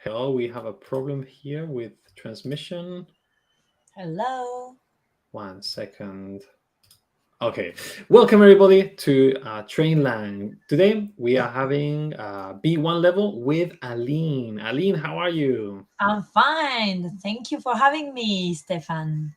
Hello, we have a problem here with transmission. Hello. 1 second. Okay, welcome everybody to Trainlang. Today we are having B1 level with Aline. Aline, how are you? I'm fine. Thank you for having me, Stefan.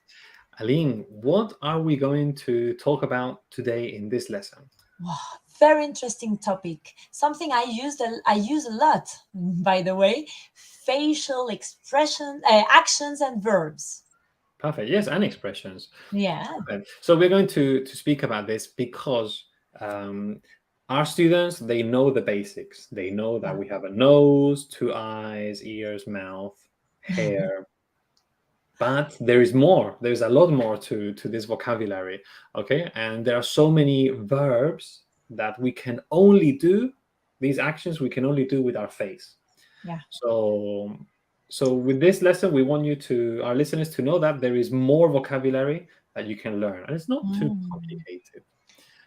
Aline, what are we going to talk about today in this lesson? Wow, very interesting topic. Something I use a lot, by the way. Facial expression, actions and verbs. Perfect. Yes, and expressions. Yeah. Perfect. So we're going to speak about this because our students, they know the basics. They know that we have a nose, 2 eyes, ears, mouth, hair. But there is more. There's a lot more to this vocabulary, okay? And there are so many verbs that we can only do, these actions we can only do with our face. Yeah. So with this lesson, we want our listeners to know that there is more vocabulary that you can learn, and it's not too complicated.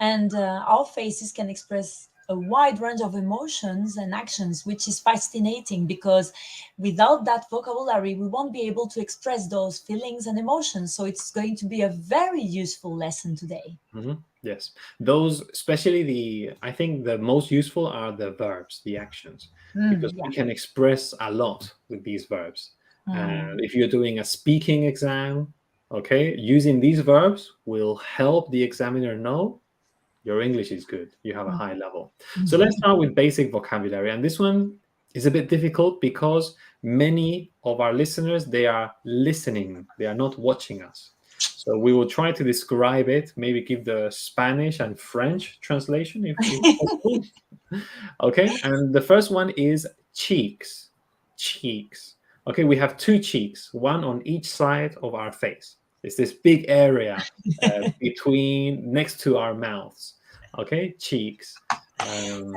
And our faces can express a wide range of emotions and actions, which is fascinating because without that vocabulary, we won't be able to express those feelings and emotions. So it's going to be a very useful lesson today. Mm-hmm. Yes, those, especially I think the most useful are the verbs, the actions, because we can express a lot with these verbs. And if you're doing a speaking exam, okay, using these verbs will help the examiner know your English is good. You have a high level. So let's start with basic vocabulary. And this one is a bit difficult because many of our listeners, they are listening. They are not watching us. So we will try to describe it, maybe give the Spanish and French translation if possible. Okay, and the first one is cheeks. Cheeks. Okay, we have 2 cheeks, one on each side of our face. It's this big area next to our mouths. Okay, cheeks.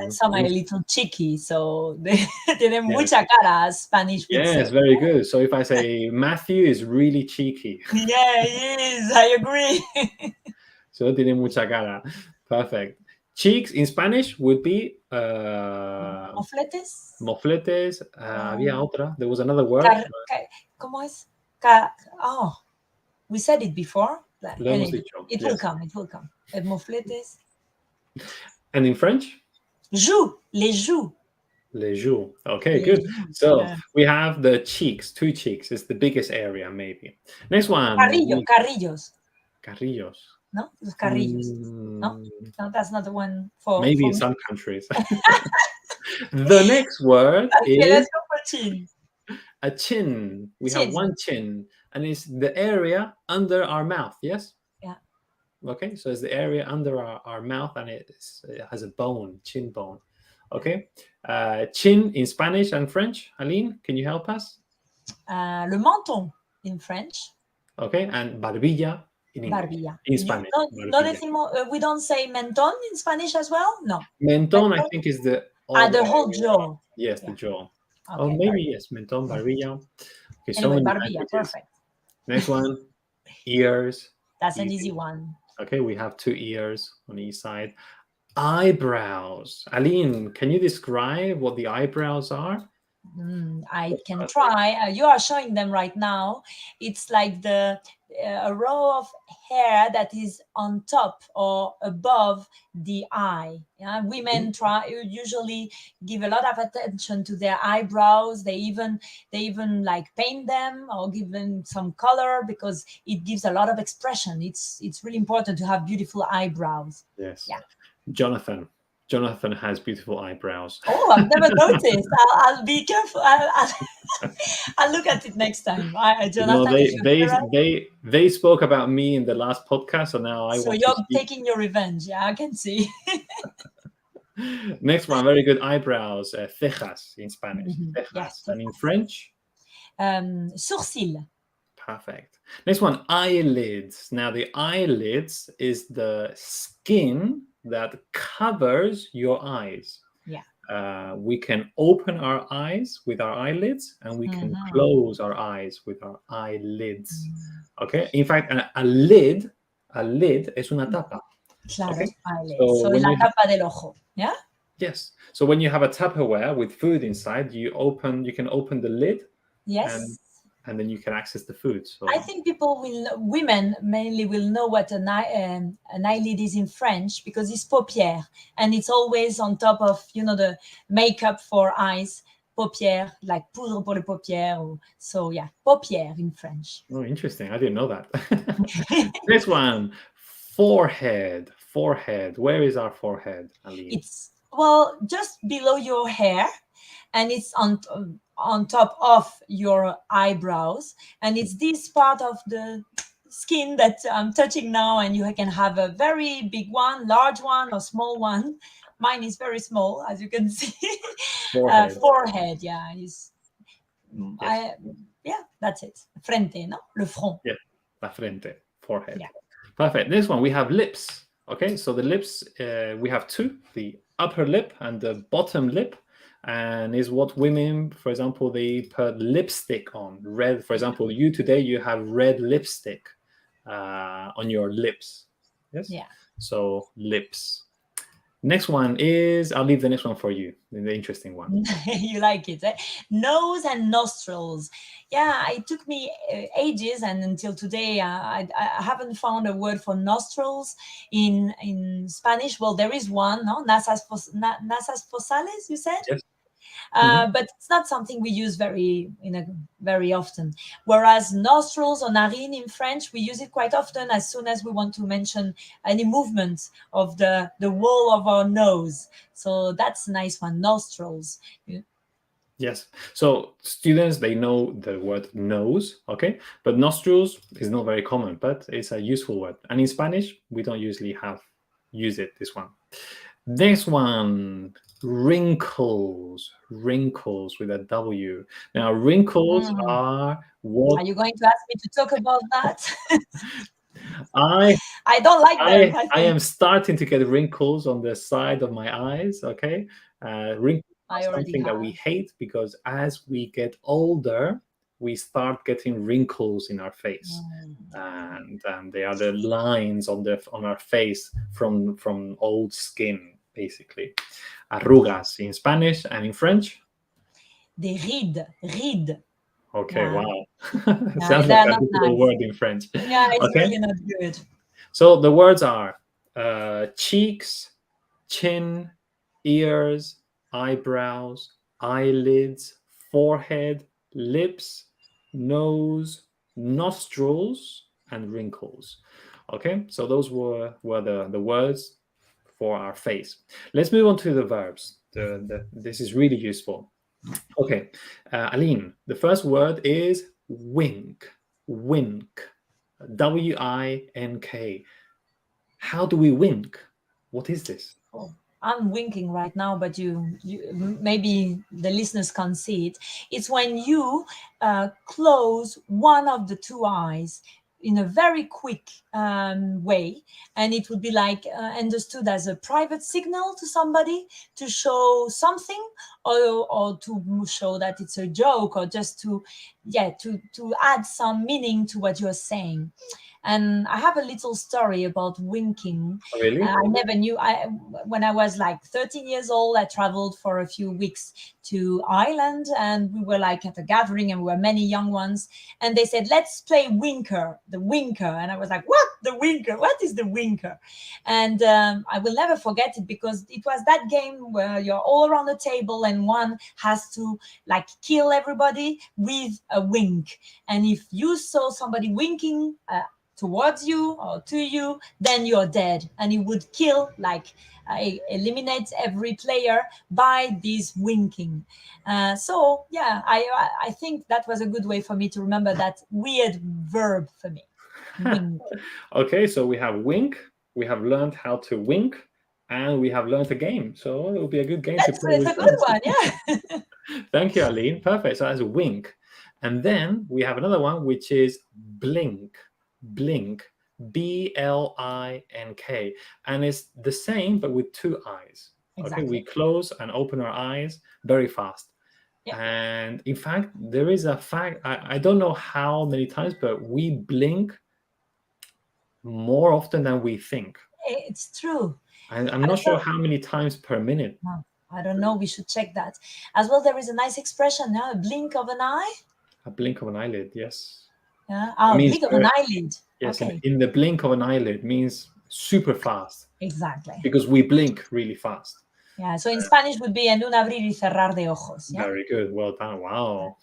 Some are a little cheeky, so they tienen mucha cara, as Spanish would say. Yes, very good. So if I say Matthew is really cheeky. Yeah, he is. I agree. So tiene mucha cara. Perfect. Cheeks in Spanish would be Mofletes. mofletes. Había otra. There was another word. ¿Cómo es? We said it before. Lo hemos dicho. It will come. Mofletes. And in French? Joues. Les joues. Les joues. Okay, good. So we have the cheeks, 2 cheeks. It's the biggest area, maybe. Next one. Carrillos. Carrillos. No? Los carrillos. No, that's not the one for... Maybe in some countries. The next word is... Let's go for chin. A chin. We have 1 chin. And it's the area under our mouth, yes? Yeah. Okay, so it's the area under our mouth, and it has a bone, chin bone. Okay, chin in Spanish and French. Aline, can you help us? Le menton in French. Okay, and barbilla in English. Barbilla. In Spanish. No decimos, we don't say mentón in Spanish as well? No. Mentón, I think, is the whole jaw. Yes, the jaw. Okay, or maybe, yes, mentón, barbilla. Okay, anyway, barbilla, perfect. Next one, ears. That's an easy one. Okay, we have 2 ears on each side. Eyebrows. Aline, can you describe what the eyebrows are? I can try. You are showing them right now. It's like a row of hair that is on top or above the eye. Yeah? Women usually give a lot of attention to their eyebrows. They even like paint them or give them some color because it gives a lot of expression. It's really important to have beautiful eyebrows. Yes. Yeah. Jonathan has beautiful eyebrows. Oh, I've never noticed. I'll be careful. I'll look at it next time. Jonathan, they spoke about me in the last podcast, so now I. So you're taking your revenge. Yeah, I can see. Next one, very good. Eyebrows, cejas in Spanish. Cejas. Yes. And in French? Sourcil. Perfect. Next one, eyelids. Now the eyelids is the skin that covers your eyes. Yeah. We can open our eyes with our eyelids, and we can close our eyes with our eyelids. Okay. In fact, a lid es una tapa. Claro, okay? eyelids. So la tapa del ojo. Yeah. Yes. So when you have a Tupperware with food inside, you can open the lid, and Yes. and then you can access the food. I So think women mainly will know what an eyelid is in French, because it's paupière, and it's always on top of, the makeup for eyes, paupière, like poudre pour les paupières. So yeah, paupière in French. oh, interesting. I didn't know that. This one, forehead. Forehead. Where is our forehead, Aline? It's, well, just below your hair, and it's on top of your eyebrows, and it's this part of the skin that I'm touching now, and you can have a very big one, large one, or small one. Mine is very small, as you can see. Forehead. Forehead, yeah, is Yes. yeah, that's it. Frente, no, le front. Yeah. La frente. Forehead. Yeah. Perfect. This one, we have lips. Okay, so the lips, we have two, the upper lip and the bottom lip, and is what women, for example, they put lipstick on. Red, for example, you today, you have red lipstick on your lips. Yes? Yeah. So lips. Next one is, I'll leave the next one for you, the interesting one. You like it, eh? Nose and nostrils. Yeah, it took me ages, and until today, I haven't found a word for nostrils in Spanish. Well, there is one, no? Nasas fosales, you said? Yes. But it's not something we use very often. Whereas nostrils or narine in French, we use it quite often as soon as we want to mention any movement of the wall of our nose. So that's a nice one, nostrils. Yes. So students, they know the word nose, okay? But nostrils is not very common, but it's a useful word. And in Spanish, we don't usually use it, this one. Next one, wrinkles. Wrinkles with a W. Now, wrinkles are what... Are you going to ask me to talk about that? I don't like them. I am starting to get wrinkles on the side of my eyes, okay? Wrinkles are something that we hate, because as we get older, we start getting wrinkles in our face, and they are the lines on our face from old skin, basically. Arrugas in Spanish, and in French, Des rides. Okay, Yeah. wow. Sounds like a difficult word in French. Yeah, it's really not good. So the words are cheeks, chin, ears, eyebrows, eyelids, forehead, lips, nose, nostrils, and wrinkles. Okay, so those were the words for our face. Let's move on to the verbs. This is really useful. Okay, Aline, the first word is wink. Wink. W-I-N-K. How do we wink? What is this? Oh, I'm winking right now, but you maybe the listeners can't see it. It's when you close one of the two eyes in a very quick way, and it would be like understood as a private signal to somebody to show something, or to show that it's a joke, or just to add some meaning to what you're saying. And I have a little story about winking. Really? I never knew. When I was like 13 years old, I traveled for a few weeks to Ireland, and we were like at a gathering, and we were many young ones. And they said, "Let's play winker, the winker." And I was like, "What? The winker? What is the winker?" And I will never forget it, because it was that game where you're all around the table, and one has to like kill everybody with a wink. And if you saw somebody winking towards you or to you, then you're dead, and you would kill, like eliminate every player by this winking. So yeah, I think that was a good way for me to remember that weird verb for me. Wink. Okay, so we have wink, we have learned how to wink, and we have learned a game. So it will be a good game to play. It's a good one, yeah. Thank you, Aline. Perfect. So that's wink. And then we have another one, which is blink. Blink. B-L-I-N-K. And it's the same, but with two eyes. Exactly. Okay, we close and open our eyes very fast. Yeah. And in fact, there is a fact, I don't know how many times, but we blink more often than we think. It's true. I'm not sure how many times per minute. I don't know. We should check that. As well, there is a nice expression now, a blink of an eye. A blink of an eyelid, yes. Yeah. Oh, blink of an eyelid. Yes, okay. in the blink of an eyelid means super fast. Exactly. Because we blink really fast. Yeah, so in Spanish would be en un abrir y cerrar de ojos. Yeah? Very good. Well done. Wow.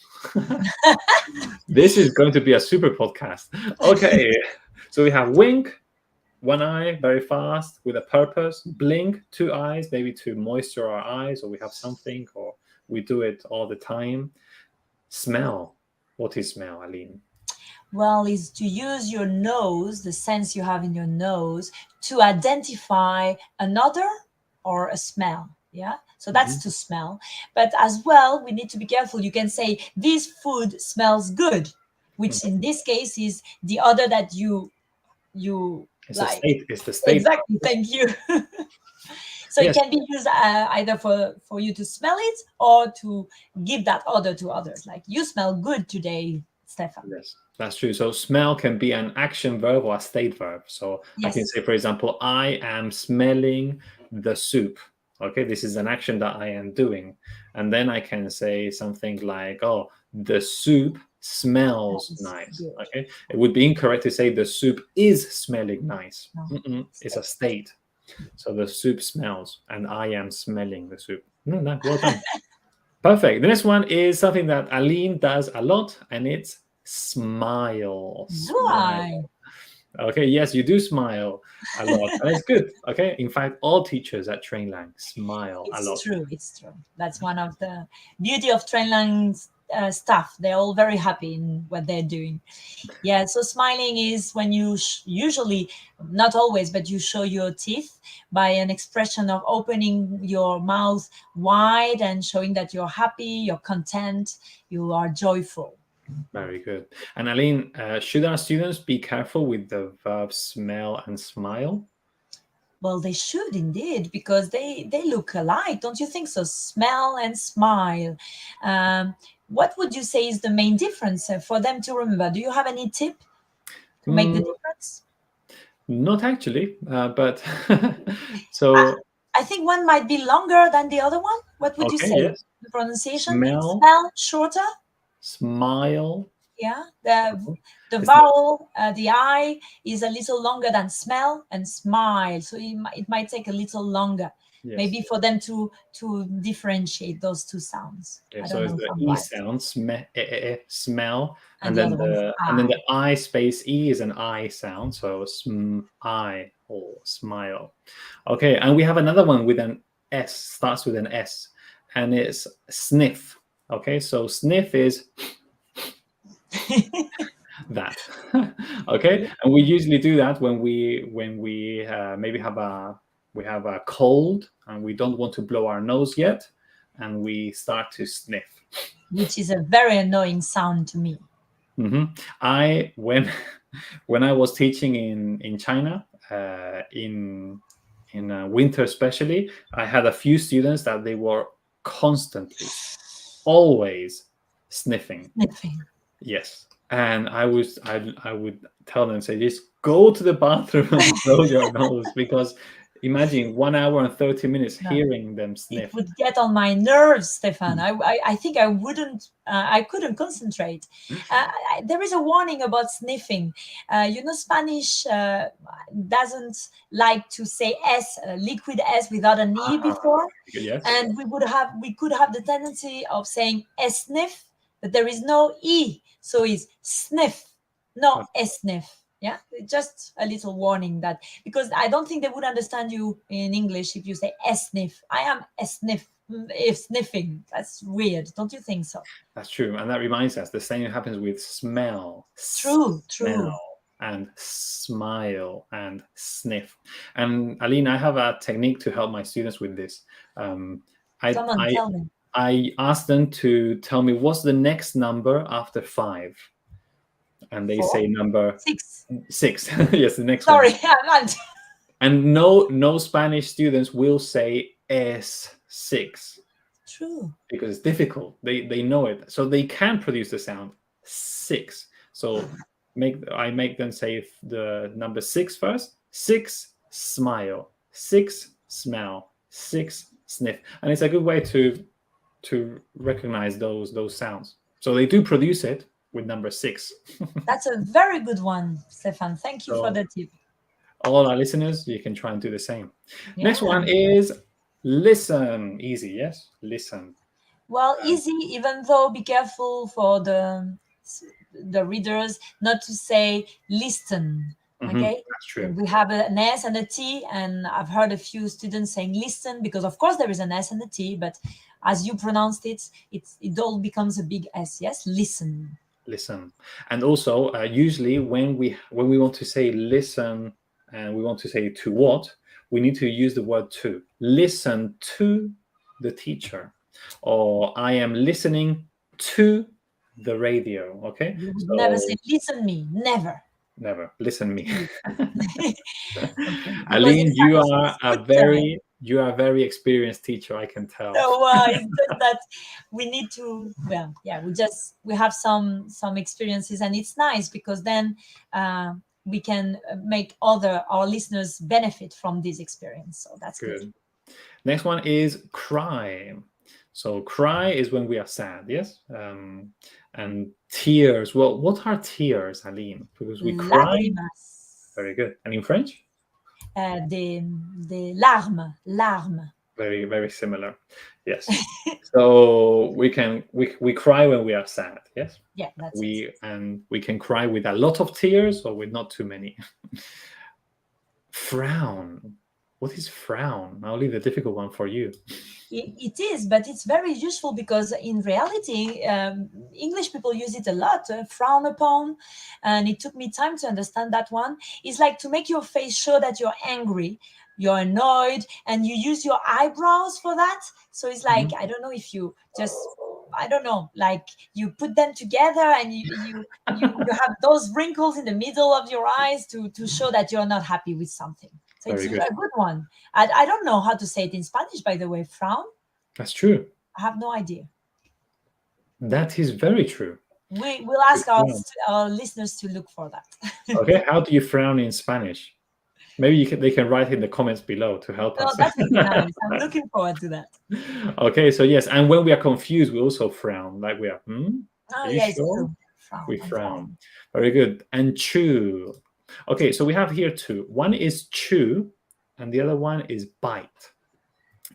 This is going to be a super podcast. Okay. So we have wink, one eye, very fast, with a purpose. Blink, two eyes, maybe to moisture our eyes, or we have something, or we do it all the time. Smell. What is smell, Aline? Well, is to use your nose, the sense you have in your nose, to identify an odor or a smell. Yeah, so that's to smell. But as well, we need to be careful. You can say this food smells good, which in this case is the odor that you It's like. It's the state. Exactly. Thank you. So yes. It can be used either for you to smell it or to give that odor to others. Like, you smell good today, Stefan. Yes, that's true. So smell can be an action verb or a state verb. So yes. I can say, for example, I am smelling the soup. Okay, this is an action that I am doing. And then I can say something like, oh, the soup smells nice. Good. Okay, it would be incorrect to say the soup is smelling nice. No. It's a state. So the soup smells and I am smelling the soup. No, well done. Perfect. The next one is something that Aline does a lot, and it's smile. Smile. Okay, yes, you do smile a lot, and it's good. Okay, in fact, all teachers at Trainlang smile a lot. It's true. That's one of the beauty of Trainlang's staff. They're all very happy in what they're doing. Yeah, so smiling is when you usually, not always, but you show your teeth by an expression of opening your mouth wide and showing that you're happy, you're content, you are joyful. Very good. And Aline, should our students be careful with the verbs smell and smile? Well, they should indeed, because they look alike. Don't you think so? Smell and smile. What would you say is the main difference for them to remember? Do you have any tip to make the difference? Not actually, but so... I think one might be longer than the other one. What would you say? Yes. The pronunciation? Smell shorter? Smile. Yeah, the vowel, the I is a little longer than smell and smile. So it might take a little longer, yes. Maybe for them to differentiate those two sounds. Yeah, so it's the E sound, smell, and then the I space E is an I sound, so I or smile. Okay, and we have another one with an S, starts with an S, and it's sniff. Okay, so sniff is that. Okay, and we usually do that when we maybe have a cold and we don't want to blow our nose yet, and we start to sniff, which is a very annoying sound to me. When I was teaching in China, in winter especially, I had a few students that they were constantly, always sniffing. Yes, and I would tell them, say, just go to the bathroom and blow your nose, because imagine 1 hour and 30 minutes hearing them sniff. It would get on my nerves, Stefan. I think I couldn't concentrate. There is a warning about sniffing. Spanish doesn't like to say S, liquid S without an E before. Yes. And we could have the tendency of saying sniff, but there is no E. So it's sniff, no sniff. Yeah, just a little warning that, because I don't think they would understand you in English if you say sniff. I am sniffing. That's weird. Don't you think so? That's true. And that reminds us, the same happens with smell. True. Smell and smile and sniff. And Aline, I have a technique to help my students with this. Come on, tell me. I ask them to tell me what's the next number after 5. And they 4? say number 6. Yes, the next one. Sorry, I'm not. And no Spanish students will say S6. True. Because it's difficult. They know it. So they can produce the sound 6. So I make them say the number 6 first. 6, smile. 6, smell, 6, sniff. And it's a good way to recognize those sounds. So they do produce it with number 6. That's a very good one, Stefan. Thank you for the tip. All our listeners, you can try and do the same. Yeah. Next one is listen. Easy, yes? Listen. Well, easy, even though be careful for the readers not to say listen. Okay, that's true. We have an S and a T, and I've heard a few students saying listen because, of course, there is an S and a T, but as you pronounced it, it all becomes a big S. Yes, listen. Listen. And also, usually when we want to say listen and we want to say to what, we need to use the word to. Listen to the teacher, or I am listening to the radio. Okay. You would never say listen me. Never. Never listen me. Okay. Aline, you are a very experienced teacher, I can tell. So it's just that we need to, well, yeah, we have some experiences, and it's nice because then we can make our listeners benefit from this experience. So that's good. Next one is cry. So cry is when we are sad, yes? And tears. Well, what are tears, Aline? Because we cry. Lágrimas. Very good. And in French? Des larmes. Very, very similar. Yes. So we cry when we are sad, yes? Yeah, that's it. And we can cry with a lot of tears or with not too many. Frown. What is frown? I'll leave the difficult one for you. It is, but it's very useful because in reality, English people use it a lot, frown upon. And it took me time to understand that one. It's like to make your face show that you're angry, you're annoyed, and you use your eyebrows for that. So it's like, I don't know if you just, I don't know, like you put them together and you have those wrinkles in the middle of your eyes to show that you're not happy with something. So it's a good one. I don't know how to say it in Spanish, by the way, frown. That's true. I have no idea. That is very true. We'll ask our listeners to look for that. Okay, how do you frown in Spanish? Maybe they can write in the comments below to help us. That would be nice. I'm looking forward to that. Okay, so yes, and when we are confused, we also frown. Like we are, Oh, yeah, it's true. We frown. Very good. And chew. Okay, so we have here two. One is chew, and the other one is bite.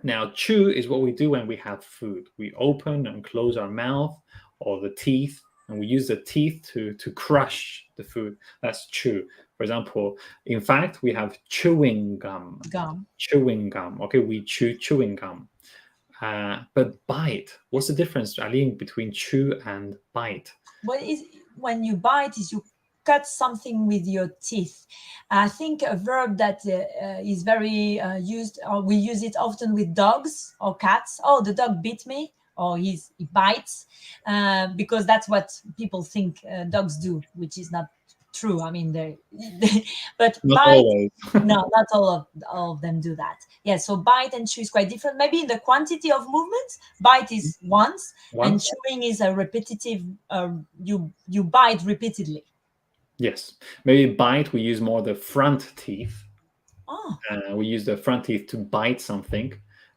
Now, chew is what we do when we have food. We open and close our mouth or the teeth, and we use the teeth to crush the food. That's chew. For example, in fact, we have chewing gum. Chewing gum. Okay, we chew chewing gum. But bite, what's the difference, Aline, between chew and bite? Well, when you bite, is you cut something with your teeth. I think a verb that is very used, or we use it often with dogs or cats. Oh, the dog bit me, or he bites, because that's what people think dogs do, which is not true. I mean, but not bite, always. no, not all of them do that. Yeah, so bite and chew is quite different. Maybe in the quantity of movements, bite is once. And chewing is a repetitive. You bite repeatedly. Yes, maybe bite, we use more the front teeth. Oh. We use the front teeth to bite something,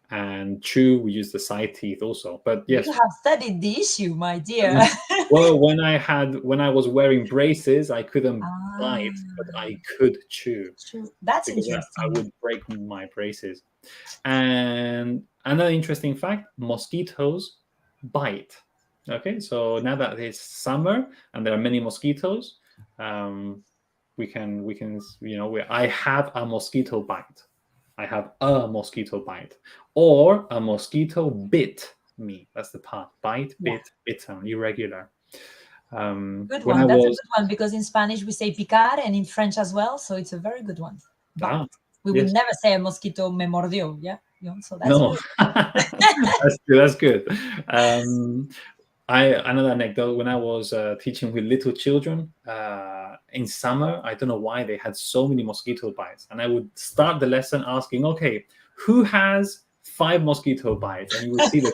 and chew, we use the side teeth also. But yes, you have studied the issue, my dear. Well, when I was wearing braces, I couldn't bite, but I could chew. That's interesting. I would break my braces. And another interesting fact: mosquitoes bite. Okay, so now that it's summer and there are many mosquitoes. We can I have a mosquito bite. I have a mosquito bite, or a mosquito bit me. That's the part. Bite, bit, bitten, irregular. Good one. That's a good one, because in Spanish we say picar, and in French as well. So it's a very good one. We would never say a mosquito me mordió. Yeah. So that's good. That's good. Another anecdote, when I was teaching with little children in summer, I don't know why they had so many mosquito bites. And I would start the lesson asking, okay, who has 5 mosquito bites? And you would see the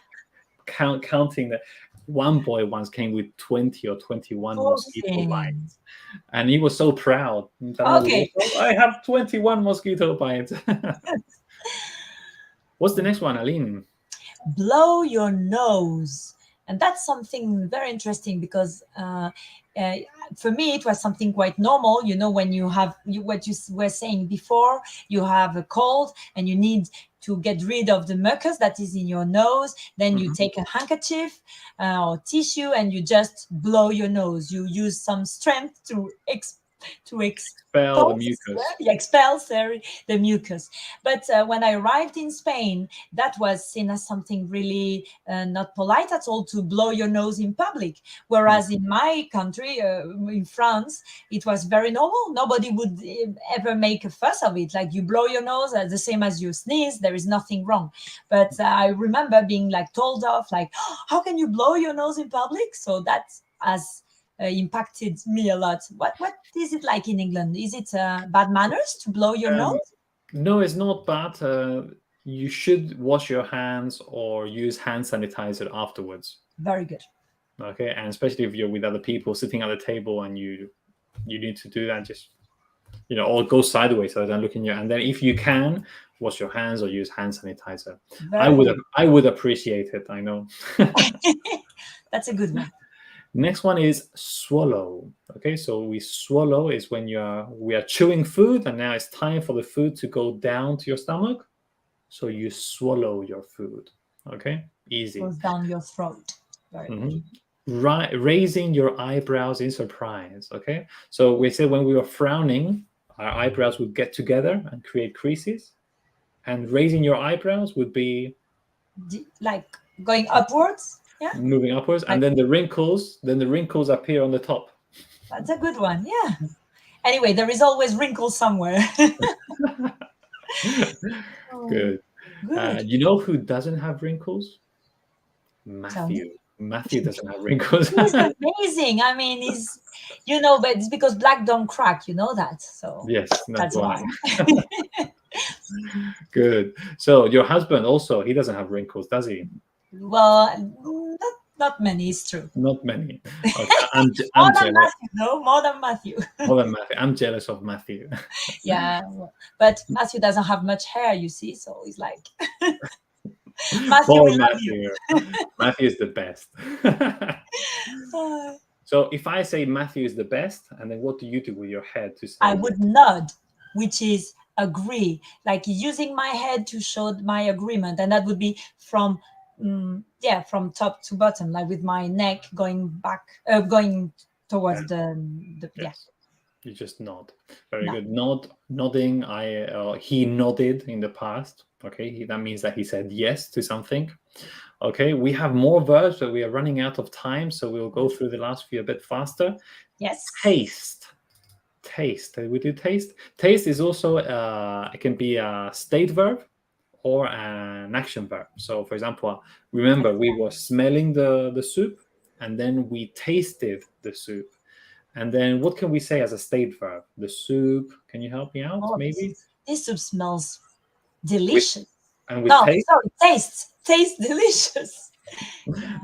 counting that one boy once came with 20 or 21 mosquito bites. And he was so proud. I have 21 mosquito bites. What's the next one, Aline? Blow your nose. And that's something very interesting because for me it was something quite normal. When you have what you were saying before, you have a cold and you need to get rid of the mucus that is in your nose, then you take a handkerchief or tissue and you just blow your nose. You use some strength to Expel the mucus. expel the mucus. But when I arrived in Spain, that was seen as something really not polite at all, to blow your nose in public. Whereas in my country, in France, it was very normal. Nobody would ever make a fuss of it. Like, you blow your nose, the same as you sneeze, there is nothing wrong. But I remember being like told off, like, oh, how can you blow your nose in public? So that has impacted me a lot. What is it like in England? Is it bad manners to blow your nose? No, it's not bad. You should wash your hands or use hand sanitizer afterwards. Very good. Okay, and especially if you're with other people sitting at the table and you need to do that, just or go sideways so they don't look in you. And then if you can, wash your hands or use hand sanitizer. I would appreciate it. I know. That's a good one. Next one is swallow. Okay, so we swallow is when we are chewing food and now it's time for the food to go down to your stomach. So you swallow your food. Okay, easy. Goes down your throat. Very good. Raising your eyebrows in surprise. Okay, so we said when we were frowning, our eyebrows would get together and create creases, and raising your eyebrows would be like going upwards. Yeah. Moving upwards, and then the wrinkles appear on the top. That's a good one. Yeah. Anyway, there is always wrinkles somewhere. Good. You know who doesn't have wrinkles? Matthew. Matthew doesn't have wrinkles. He's amazing. I mean, but it's because black don't crack. You know that. So yes, that's why. Good. So your husband also, he doesn't have wrinkles, does he? Well, not many. It's true. Not many. Okay. I'm more than Matthew, no, more than Matthew. More than Matthew. I'm jealous of Matthew. Yeah, but Matthew doesn't have much hair, you see, so he's like Matthew. Matthew is the best. So if I say Matthew is the best, and then what do you do with your head to say? I would nod, which is agree, like using my head to show my agreement, and that would be from top to bottom, like with my neck going back, going towards the yes. You just nod. Very good. Nodding. He nodded in the past. Okay, that means that he said yes to something. Okay, we have more verbs, but we are running out of time, so we'll go through the last few a bit faster. Yes. Taste. Did we do taste? Taste is also it can be a state verb or an action verb. So, for example, remember we were smelling the soup, and then we tasted the soup. And then what can we say as a state verb? The soup. Can you help me out, maybe? This soup smells delicious. Taste delicious.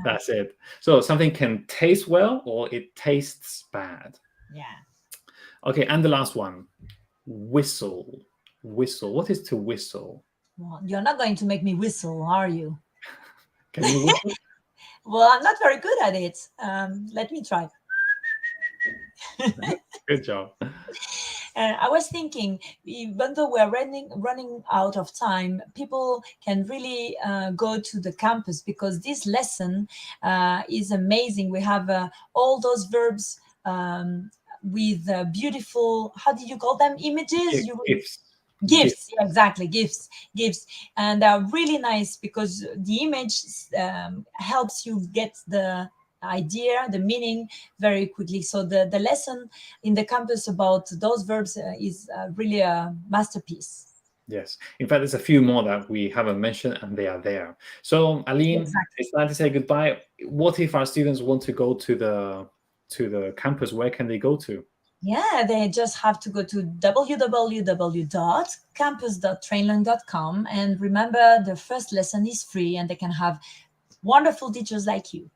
That's it. So something can taste well or it tastes bad. Yeah. Okay, and the last one, whistle. Whistle. What is to whistle? Well, you're not going to make me whistle, are you? Can you whistle? Well, I'm not very good at it. Let me try. Good job. I was thinking, even though we're running out of time, people can really go to the campus, because this lesson is amazing. We have all those verbs with beautiful, how did you call them? Images? Gifts. Yeah, exactly. Gifts. And they're really nice because the image helps you get the idea, the meaning very quickly. So the lesson in the campus about those verbs is really a masterpiece. Yes. In fact, there's a few more that we haven't mentioned, and they are there. So, Aline, It's time to say goodbye. What if our students want to go to the campus? Where can they go to? Yeah, they just have to go to www.campus.trainlang.com, and remember, the first lesson is free, and they can have wonderful teachers like you.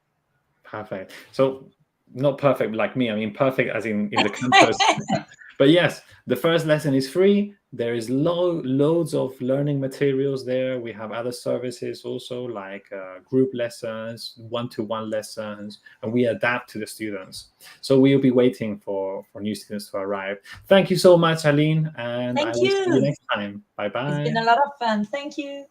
Perfect. So not perfect like me. I mean, perfect as in the campus. But yes, the first lesson is free. There is loads of learning materials there. We have other services also, like group lessons, one-to-one lessons, and we adapt to the students. So we'll be waiting for new students to arrive. Thank you so much, Aline, and I Thank will see you you. next time. Bye-bye. It's been a lot of fun. Thank you.